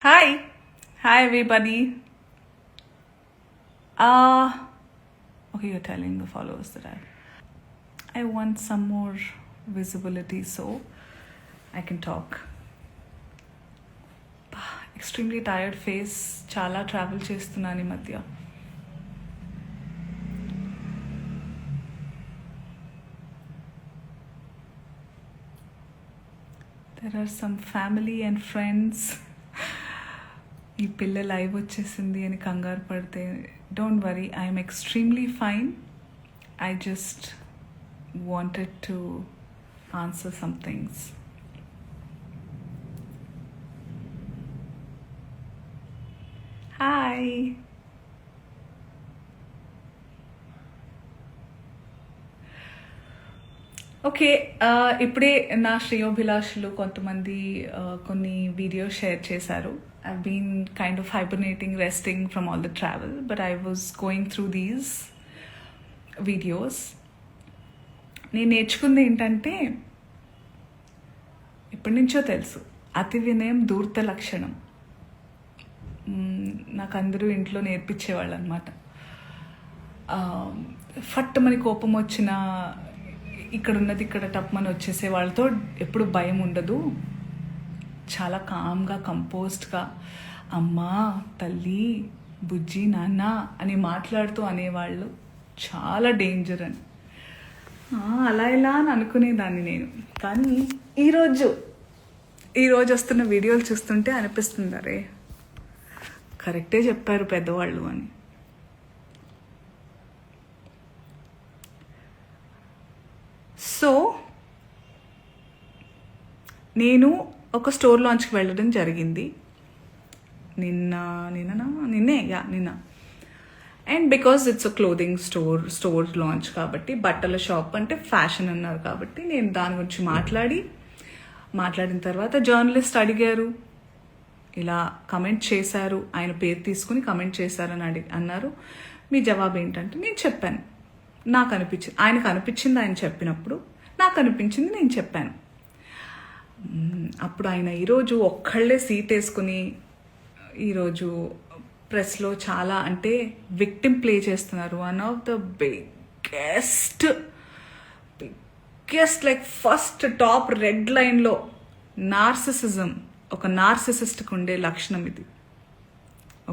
Hi, hi everybody. Okay, you're telling the followers that I want some more visibility so I can talk. Extremely tired face. Chala travel చేస్తున్నాను ఈ మధ్య. There are some family and friends. ఈ పిల్ల live వచ్చేసింది అని కంగారు పడితే don't worry, I'm extremely fine. I just wanted to answer some things. Hi. Okay, ఇప్పుడే నా శ్రేయోభిలాషులు కొంతమంది కొన్ని వీడియోస్ షేర్ చేశారు. I've been kind of hibernating, resting from all the travel, but I was going through these videos. నేను నేర్చుకుంది ఏంటంటే, ఇప్పటి నుంచో తెలుసు, అతి వినయం ధూర్త లక్షణం. నాకు అందరూ ఇంట్లో నేర్పించేవాళ్ళు అనమాట. ఫట్టుమని కోపం వచ్చిన ఇక్కడ ఉన్నది ఇక్కడ టప్మని వచ్చేసే వాళ్ళతో ఎప్పుడు భయం ఉండదు. చాలా కామ్గా కంపోజ్డ్గా అమ్మా, తల్లి, బుజ్జి, నాన్న అని మాట్లాడుతూ అనేవాళ్ళు చాలా డేంజర్ అని. అలా ఇలా అని అనుకునేదాన్ని నేను. కానీ ఈరోజు వస్తున్న వీడియోలు చూస్తుంటే అనిపిస్తుంది, అరే కరెక్టే చెప్పారు పెద్దవాళ్ళు అని. సో నేను ఒక స్టోర్ లాంచ్కి వెళ్ళడం జరిగింది నిన్న. And because it's a clothing store launch కాబట్టి, బట్టల షాప్ అంటే ఫ్యాషన్ అన్నారు కాబట్టి, నేను దాని గురించి మాట్లాడిన తర్వాత జర్నలిస్ట్ అడిగారు, ఇలా కమెంట్ చేశారు, ఆయన పేరు తీసుకుని కమెంట్ చేశారని అన్నారు. మీ జవాబు ఏంటంటే నేను చెప్పాను. నాకు అనిపించింది, ఆయనకు అనిపించింది ఆయన చెప్పినప్పుడు, నాకు అనిపించింది నేను చెప్పాను. అప్పుడు ఆయన ఈరోజు ఒక్కళ్ళే సీట్ వేసుకుని ఈరోజు ప్రెస్లో చాలా అంటే విక్టిమ్ ప్లే చేస్తున్నారు. One of the biggest like first top red లైన్లో నార్సిసిజం, ఒక నార్సిసిస్ట్కి ఉండే లక్షణం ఇది.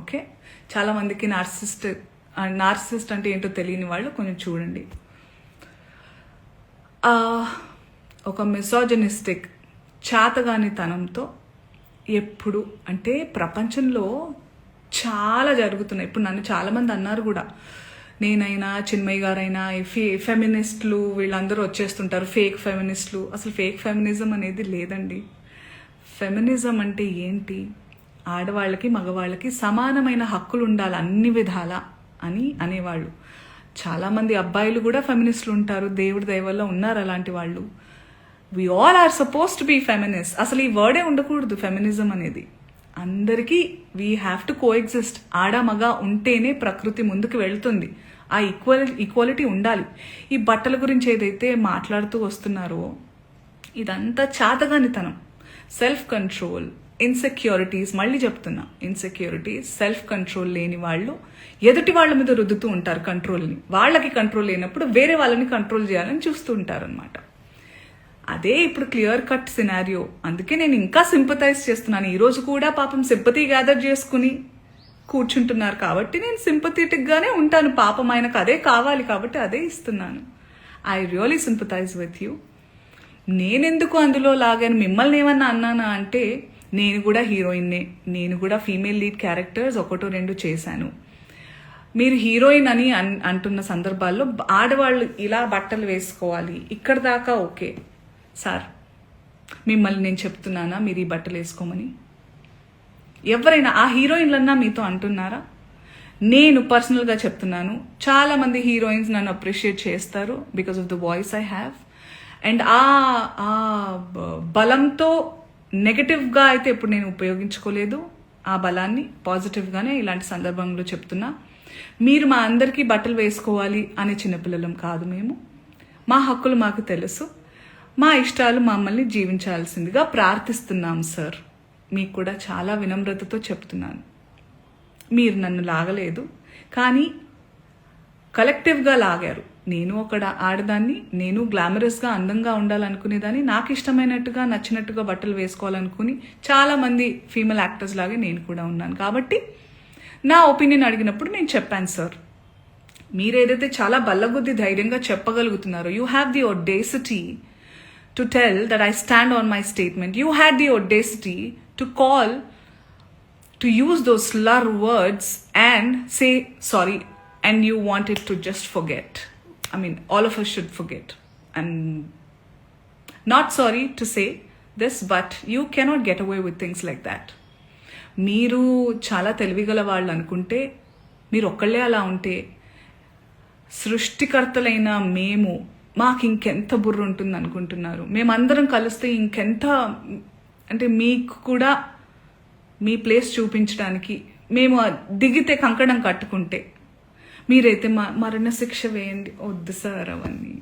ఓకే, చాలామందికి నార్సిసిస్ట్ అంటే ఏంటో తెలియని వాళ్ళు కొంచెం చూడండి. ఒక మిసోజనిస్టిక్ చాతగానితనంతో ఎప్పుడు అంటే ప్రపంచంలో చాలా జరుగుతున్నాయి. ఇప్పుడు నన్ను చాలామంది అన్నారు కూడా, నేనైనా చిన్మయ్య గారైనా ఫెమినిస్టులు వీళ్ళందరూ వచ్చేస్తుంటారు, ఫేక్ ఫెమినిస్టులు. అసలు ఫేక్ ఫెమినిజం అనేది లేదండి. ఫెమినిజం అంటే ఏంటి? ఆడవాళ్ళకి మగవాళ్ళకి సమానమైన హక్కులు ఉండాలి అన్ని విధాల అని అనేవాళ్ళు. చాలామంది అబ్బాయిలు కూడా ఫెమినిస్టులు ఉంటారు, దేవుడి దయ వల్ల ఉన్నారు అలాంటి వాళ్ళు. We all are supposed to be feminists. అసలు ఈ వర్డే ఉండకూడదు ఫెమినిజం అనేది. అందరికీ వీ హ్యావ్ టు కోఎగ్జిస్ట్. ఆడ మగ ఉంటేనే ప్రకృతి ముందుకు వెళ్తుంది. ఆ ఈక్వాలిటీ ఉండాలి. ఈ బట్టల గురించి ఏదైతే మాట్లాడుతూ వస్తున్నారో ఇదంతా చాతగానితనం, సెల్ఫ్ కంట్రోల్, ఇన్సెక్యూరిటీస్. మళ్ళీ చెప్తున్నా, ఇన్సెక్యూరిటీస్, సెల్ఫ్ కంట్రోల్ లేని వాళ్ళు ఎదుటి వాళ్ళ మీద రుద్దుతూ ఉంటారు కంట్రోల్ని. వాళ్ళకి కంట్రోల్ లేనప్పుడు వేరే వాళ్ళని కంట్రోల్ చేయాలని చూస్తూ ఉంటారు అనమాట. అదే ఇప్పుడు క్లియర్ కట్ సినారియో. అందుకే నేను ఇంకా సింపథైజ్ చేస్తున్నాను. ఈరోజు కూడా పాపం సింపతి గ్యాదర్ చేసుకుని కూర్చుంటున్నారు కాబట్టి నేను సింపథెటిక్గానే ఉంటాను. పాపం ఆయనకు అదే కావాలి కాబట్టి అదే ఇస్తున్నాను. I really sympathise with you. నేనెందుకు అందులో లాగాను, మిమ్మల్ని ఏమన్నా అన్నానా అంటే, నేను కూడా హీరోయిన్నే, నేను కూడా ఫీమేల్ లీడ్ క్యారెక్టర్స్ 1-2 చేశాను. మీరు హీరోయిన్ అని అంటున్న సందర్భాల్లో ఆడవాళ్ళు ఇలా బట్టలు వేసుకోవాలి, ఇక్కడ దాకా ఓకే సార్. మిమ్మల్ని నేను చెప్తున్నానా మీరు ఈ బట్టలు వేసుకోమని? ఎవరైనా ఆ హీరోయిన్లన్నా మీతో అంటున్నారా? నేను పర్సనల్గా చెప్తున్నాను, చాలామంది హీరోయిన్స్ నన్ను అప్రిషియేట్ చేస్తారు because of the voice I have. And ఆ బలంతో నెగటివ్గా అయితే ఇప్పుడు నేను ఉపయోగించుకోలేదు. ఆ బలాన్ని పాజిటివ్గానే ఇలాంటి సందర్భంలో చెప్తున్నా. మీరు మా అందరికీ బట్టలు వేసుకోవాలి అనే చిన్నపిల్లలం కాదు మేము. మా హక్కులు మాకు తెలుసు, మా ఇష్టాలు మమ్మల్ని జీవించాల్సిందిగా ప్రార్థిస్తున్నాం సార్. మీకు కూడా చాలా వినమ్రతతో చెప్తున్నాను. మీరు నన్ను లాగలేదు, కానీ కలెక్టివ్గా లాగారు. నేను ఒక ఆడదాన్ని, నేను గ్లామరస్గా అందంగా ఉండాలనుకునేదాన్ని, నాకు ఇష్టమైనట్టుగా నచ్చినట్టుగా బట్టలు వేసుకోవాలనుకుని చాలామంది ఫీమేల్ యాక్టర్స్ లాగే నేను కూడా ఉన్నాను. కాబట్టి నా ఒపీనియన్ అడిగినప్పుడు నేను చెప్పాను సార్. మీరు ఏదైతే చాలా బల్లగుద్ది ధైర్యంగా చెప్పగలుగుతున్నారో, you have the audacity to tell that I stand on my statement. You had the audacity to call, to use those slur words and say sorry, and you want it to just forget. I mean, all of us should forget. I'm not sorry to say this, but you cannot get away with things like that. మీరు చాలా తెలివిగల వాళ్ళు అనుకుంటే, మీరు ఒక్కళ్ళే అలా ఉంటే, సృష్టికర్తలైన మాకు ఇంకెంత బుర్ర ఉంటుంది అనుకుంటున్నారు? మేమందరం కలిస్తే ఇంకెంత, అంటే మీకు కూడా మీ ప్లేస్ చూపించడానికి మేము దిగితే కంకణం కట్టుకుంటే, మీరైతే మరణ శిక్ష వేయండి. వద్దు సార్ అవన్నీ.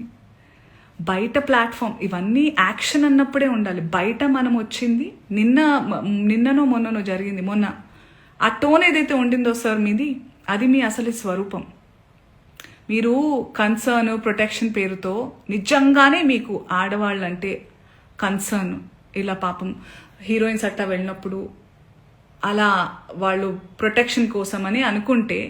బయట ప్లాట్ఫామ్ ఇవన్నీ యాక్షన్ అన్నప్పుడే ఉండాలి. బయట మనం వచ్చింది నిన్ననో మొన్ననో జరిగింది. మొన్న ఆ టోన్ ఏదైతే ఉండిందో సార్ మీది, అది మీ అసలు స్వరూపం. మీరు కన్సర్న్, ప్రొటెక్షన్ పేరుతో నిజంగానే మీకు ఆడవాళ్ళంటే కన్సర్న్, ఇలా పాపం హీరోయిన్స్ అట్టా వెళ్ళినప్పుడు అలా వాళ్ళు ప్రొటెక్షన్ కోసం అని అనుకుంటే,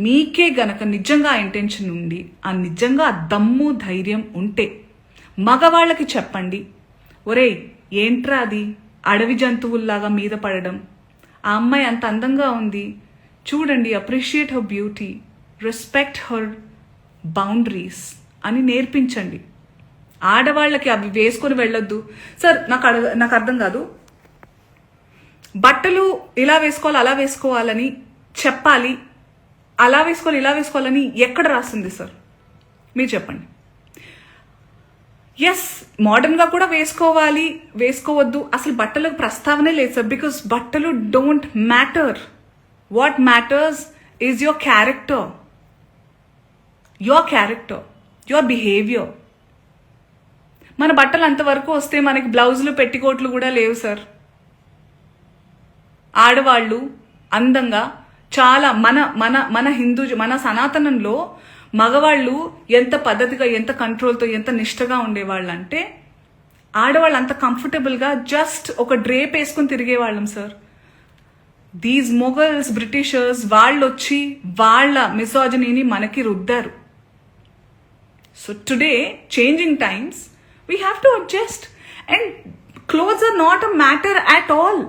మీకే గనక నిజంగా ఇంటెన్షన్ ఉండి, ఆ నిజంగా దమ్ము ధైర్యం ఉంటే మగవాళ్ళకి చెప్పండి, ఒరేయ్ ఏంట్రా అది అడవి జంతువుల్లాగా మీద పడడం, ఆ అమ్మాయి అంత అందంగా ఉంది చూడండి, appreciate her beauty, respect her boundaries అని నేర్పించండి. ఆడవాళ్ళకి అవి వేసుకొని వెళ్ళొద్దు సార్. నాకు అర్థం కాదు, బట్టలు ఇలా వేసుకోవాలి అలా వేసుకోవాలని చెప్పాలి, అలా వేసుకోవాలి ఇలా వేసుకోవాలని ఎక్కడ రాస్తుంది సార్? మీరు చెప్పండి. ఎస్, మోడర్న్గా కూడా వేసుకోవాలి, వేసుకోవద్దు, అసలు బట్టలకు ప్రస్తావనే లేదు సార్. బికాస్ బట్టలు don't matter. What matters is your character, your behaviour. మన బట్టలు అంతవరకు వస్తే మనకి బ్లౌజులు పెట్టికోట్లు కూడా లేవు సార్. ఆడవాళ్ళు అందంగా చాలా మన మన సనాతనంలో మగవాళ్ళు ఎంత పద్ధతిగా, ఎంత కంట్రోల్తో, ఎంత నిష్టగా ఉండేవాళ్ళు అంటే, ఆడవాళ్ళు అంత కంఫర్టబుల్గా జస్ట్ ఒక డ్రేప్ వేసుకుని తిరిగేవాళ్ళం సార్. దీస్ మొఘల్స్, బ్రిటిషర్స్ వాళ్ళు వచ్చి వాళ్ళ మిసోజనీని మనకి రుద్దారు. So today, changing times, we have to adjust. And clothes are not a matter at all.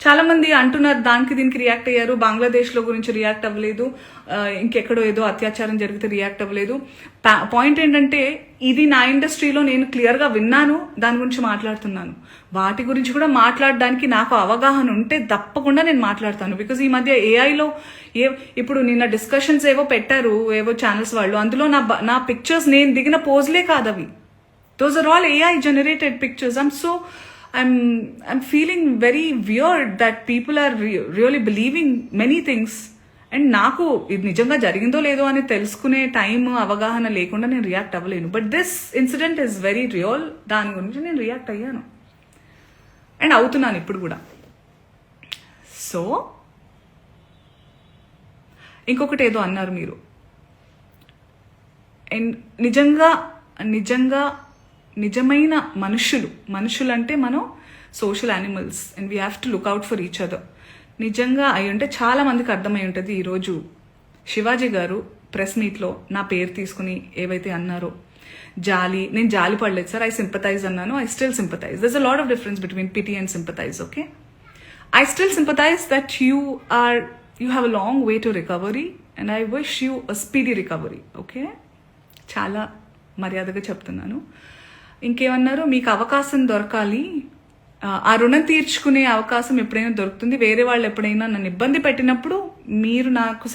చాలా మంది అంటున్నారు దానికి దీనికి రియాక్ట్ అయ్యారు, బంగ్లాదేశ్లో గురించి రియాక్ట్ అవ్వలేదు, ఇంకెక్కడో ఏదో అత్యాచారం జరిగితే రియాక్ట్ అవ్వలేదు. పాయింట్ ఏంటంటే, ఇది నా ఇండస్ట్రీలో నేను క్లియర్గా విన్నాను, దాని గురించి మాట్లాడుతున్నాను. వాటి గురించి కూడా మాట్లాడడానికి నాకు అవగాహన ఉంటే తప్పకుండా నేను మాట్లాడతాను. బికాజ్ ఈ మధ్య ఏఐలో ఇప్పుడు నిన్న డిస్కషన్స్ ఏవో పెట్టారు ఏవో ఛానల్స్ వాళ్ళు, అందులో నా పిక్చర్స్ నేను దిగిన పోజ్లే కాదు అవి. Those are all AI generated pictures. I'm feeling very weird that people are really believing many things. And నాకు ఇది నిజంగా జరిగిందో లేదో అని తెలుసుకునే టైం, అవగాహన లేకుండా నేను రియాక్ట్ అవ్వలేను. But this incident is very real. దాని గురించి నేను రియాక్ట్ అయ్యాను అండ్ అవుతున్నాను ఇప్పుడు కూడా. సో ఇంకొకటి ఏదో అన్నారు మీరు, అండ్ నిజమైన మనుషులు అంటే మనం social animals and we have to look out for each other. నిజంగా అయి ఉంటే చాలా మందికి అర్థమై ఉంటుంది. ఈరోజు శివాజీ గారు ప్రెస్ మీట్లో నా పేరు తీసుకుని ఏవైతే అన్నారో, నేను జాలి పడలేదు సార్, ఐ సింపథైజ్ అన్నాను. I still sympathise. దర్స్ a lot of difference between pity and sympathise. Okay, I still sympathise that you have a long way to recovery and I wish you a speedy recovery. Okay, చాలా మర్యాదగా చెప్తున్నాను. ఇంకేమన్నారు, మీకు అవకాశం దొరకాలి, ఆ రుణం తీర్చుకునే అవకాశం ఎప్పుడైనా దొరుకుతుంది, వేరే వాళ్ళు ఎప్పుడైనా నన్ను ఇబ్బంది పెట్టినప్పుడు మీరు నాకు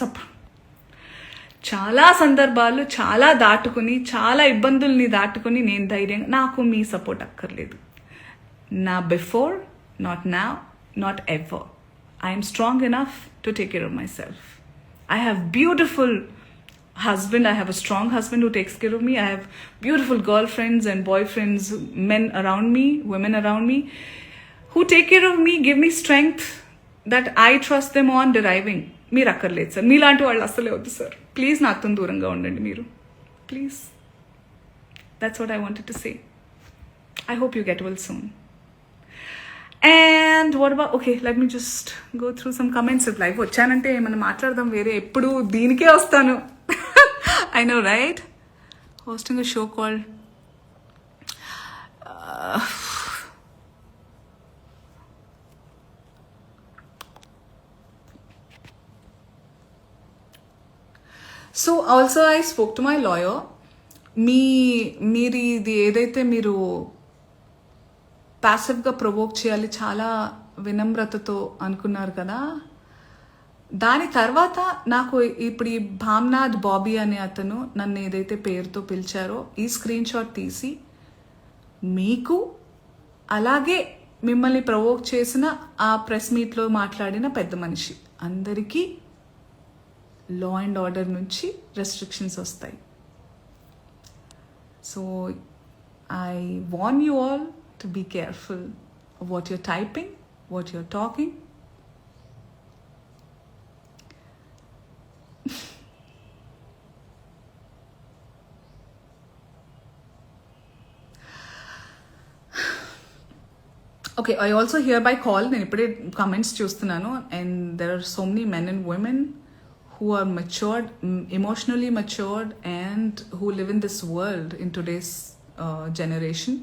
చాలా సందర్భాలు చాలా ఇబ్బందుల్ని దాటుకుని నేను ధైర్యంగా, నాకు మీ సపోర్ట్ అక్కర్లేదు. నా before, not now, not ever. I'm strong enough to take care of my self. I have beautiful husband. I have a strong husband who takes care of me. I have beautiful girlfriends and boyfriends, men around me, women around me who take care of me, give me strength that I trust them on deriving. మీరు అక్కర్లేదు sir, మీలాంటి వాళ్ళు అస్సలే వద్దు sir. Please నాతో దూరంగా ఉండండి మీరు, please. That's what I wanted to say. I hope you get well soon. And what about, okay, let me just go through some comments. If live వచ్చానంటే మనం మాట్లాడదాం, వేరే ఎప్పుడు దీనికే వస్తాను. I know, right? Hosting a show called so also I spoke to my lawyer. మీరు ఇది ఏదైతే మీరు ప్యాసివ్గా ప్రొవోక్ చేయాలి చాలా వినమ్రతతో అనుకున్నారు కదా, దాని తర్వాత నాకు ఇప్పుడు ఈ భామ్నాథ్ బాబీ అనే అతను నన్ను ఏదైతే పేరుతో పిలిచారో ఈ స్క్రీన్ షాట్ తీసి మీకు అలాగే మిమ్మల్ని ప్రొవోక్ చేసిన ఆ ప్రెస్ మీట్లో మాట్లాడిన పెద్ద మనిషి అందరికీ లా అండ్ ఆర్డర్ నుంచి రెస్ట్రిక్షన్స్ వస్తాయి. So I warn you all to be careful what you're typing, what you're talking. Okay, I also hear by call, నేను ఇప్పుడే కమెంట్స్ చూస్తున్నాను, and there are so many men and women who are matured, emotionally matured, and who live in this world in today's generation.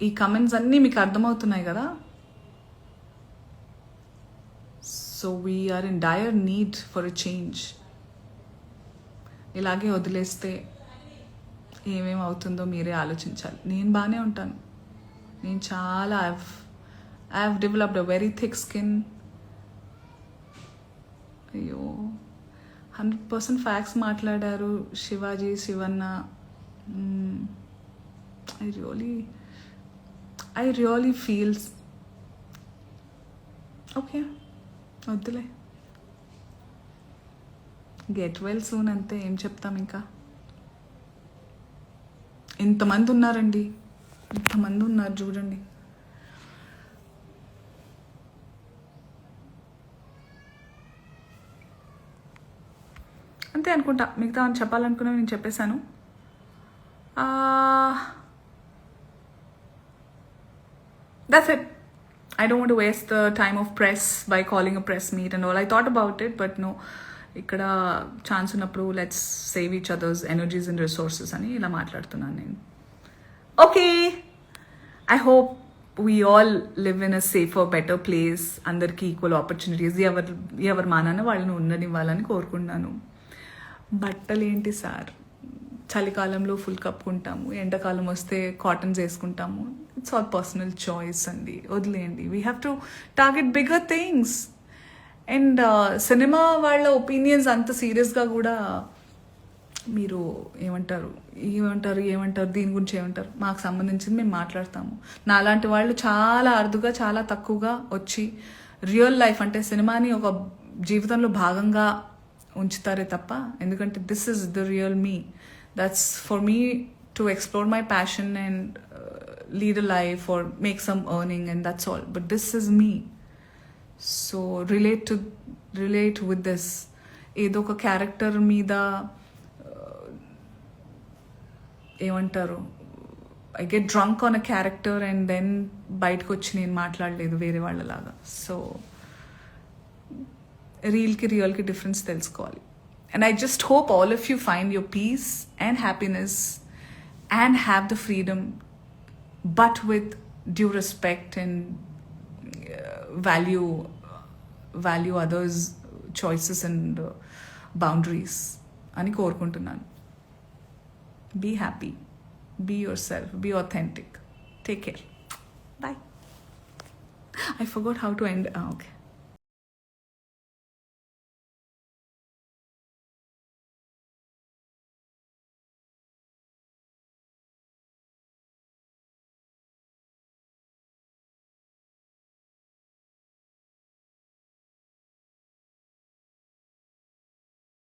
ఈ comments అన్నీ మీకు అర్థమవుతున్నాయి కదా. So we are in dire need for a change. ఇలాగే వదిలేస్తే ఏమేమి అవుతుందో మీరే ఆలోచించాలి. నేను బాగానే ఉంటాను, నేను చాలా I have developed a very thick skin. అయ్యో 100% ఫ్యాక్ట్స్ మాట్లాడారు Shivaji, Shivanna. I really feels okay, వద్దులే, గెట్ వెల్ సూన్ అంతే. ఏం చెప్తాం ఇంకా. ఇంతమంది ఉన్నారండి, ఇంతమంది ఉన్నారు చూడండి. అంతే అనుకుంటా, మిగతా అని చెప్పాలనుకున్నవి నేను చెప్పేశాను. That's it. I don't want to waste the time of press by calling a press meet and all. I thought about it, but no, ఇక్కడ ఛాన్స్ ఉన్నప్పుడు let's save each others energies and resources అని ఇలా మాట్లాడుతున్నాను నేను. Okay, I hope we all live in a safer, better place. అందరికీ equal opportunities ఎవరి మానాన వాళ్ళని ఉండనివ్వాలని కోరుకుంటున్నాను. బట్టలు ఏంటి సార్, చలికాలంలో ఫుల్ కప్పుకుంటాము, ఎండాకాలం వస్తే కాటన్స్ వేసుకుంటాము. ఇట్స్ ఆల్ పర్సనల్ చాయిస్ అండి, వదిలేయండి. We have to target bigger things. And cinema వాళ్ళ ఒపీనియన్స్ అంత సీరియస్గా కూడా మీరు ఏమంటారు దీని గురించి ఏమంటారు, మాకు సంబంధించింది మేము మాట్లాడతాము. నాలాంటి వాళ్ళు చాలా అరుదుగా, చాలా తక్కువగా వచ్చి రియల్ లైఫ్ అంటే సినిమాని ఒక జీవితంలో భాగంగా ఉంచుతారే తప్ప, ఎందుకంటే this is the real me. That's for me to explore my passion and lead a life or make some earning and that's all. But this is me. So relate with this. ఏదో ఒక character మీద ఏమంటారు, I get drunk on a character and then బయటకు వచ్చి నేను మాట్లాడలేదు వేరే వాళ్ళలాగా. సో రియల్కి డిఫరెన్స్ తెలుసుకోవాలి. And I just hope all of you find your peace and happiness and have the freedom, but with due respect and value others choices and boundaries అని కోరుకుంటున్నాను. Be happy, be yourself, be authentic. Take care. Bye. I forgot how to end. Okay.